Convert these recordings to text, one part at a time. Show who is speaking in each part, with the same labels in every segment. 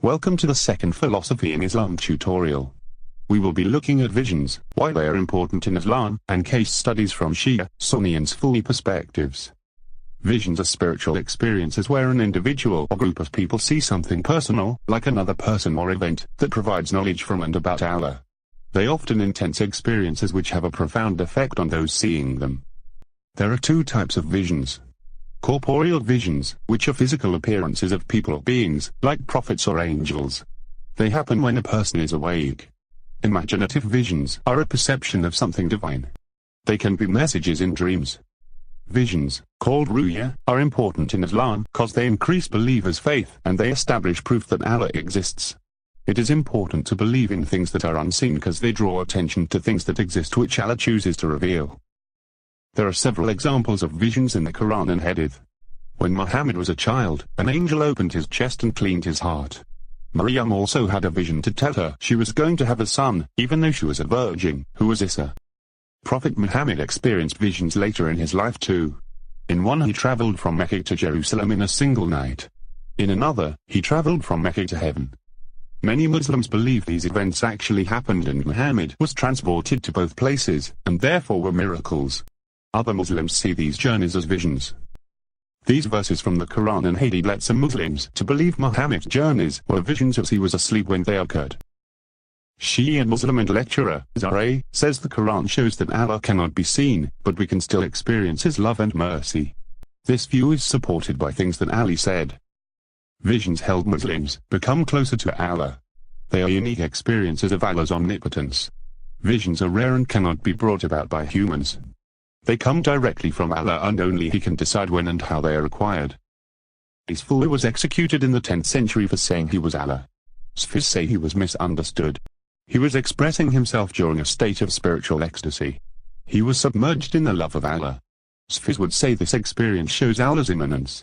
Speaker 1: Welcome to the second Philosophy in Islam tutorial. We will be looking at visions, why they are important in Islam, and case studies from Shia, Sunni and Sufi perspectives. Visions are spiritual experiences where an individual or group of people see something personal, like another person or event, that provides knowledge from and about Allah. They often intense experiences which have a profound effect on those seeing them. There are two types of visions. Corporeal visions, which are physical appearances of people or beings, like prophets or angels. They happen when a person is awake. Imaginative visions are a perception of something divine. They can be messages in dreams. Visions, called ru'ya, are important in Islam because they increase believers' faith and they establish proof that Allah exists. It is important to believe in things that are unseen because they draw attention to things that exist which Allah chooses to reveal. There are several examples of visions in the Quran and Hadith. When Muhammad was a child, an angel opened his chest and cleaned his heart. Maryam also had a vision to tell her she was going to have a son, even though she was a virgin, who was Isa. Prophet Muhammad experienced visions later in his life too. In one he traveled from Mecca to Jerusalem in a single night. In another, he traveled from Mecca to heaven. Many Muslims believe these events actually happened and Muhammad was transported to both places, and therefore were miracles. Other Muslims see these journeys as visions. These verses from the Quran and Hadith led some Muslims to believe Muhammad's journeys were visions as he was asleep when they occurred. Shia Muslim and lecturer, Zara, says the Quran shows that Allah cannot be seen, but we can still experience His love and mercy. This view is supported by things that Ali said. Visions help Muslims become closer to Allah. They are unique experiences of Allah's omnipotence. Visions are rare and cannot be brought about by humans. They come directly from Allah and only He can decide when and how they are acquired. Isful was executed in the 10th century for saying he was Allah. Sufis say he was misunderstood. He was expressing himself during a state of spiritual ecstasy. He was submerged in the love of Allah. Sufis would say this experience shows Allah's immanence.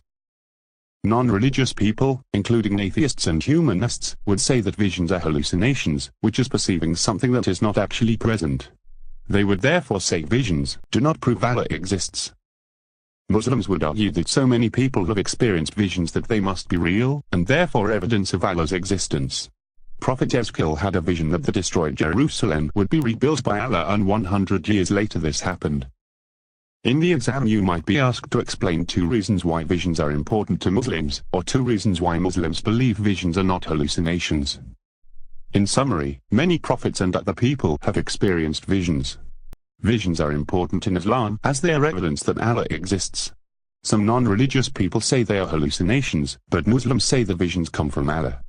Speaker 1: Non-religious people, including atheists and humanists, would say that visions are hallucinations, which is perceiving something that is not actually present. They would therefore say visions do not prove Allah exists. Muslims would argue that so many people have experienced visions that they must be real, and therefore evidence of Allah's existence. Prophet Edexcel had a vision that the destroyed Jerusalem would be rebuilt by Allah, and 100 years later this happened. In the exam you might be asked to explain 2 reasons why visions are important to Muslims, or 2 reasons why Muslims believe visions are not hallucinations. In summary, many prophets and other people have experienced visions. Visions are important in Islam as they are evidence that Allah exists. Some non-religious people say they are hallucinations, but Muslims say the visions come from Allah.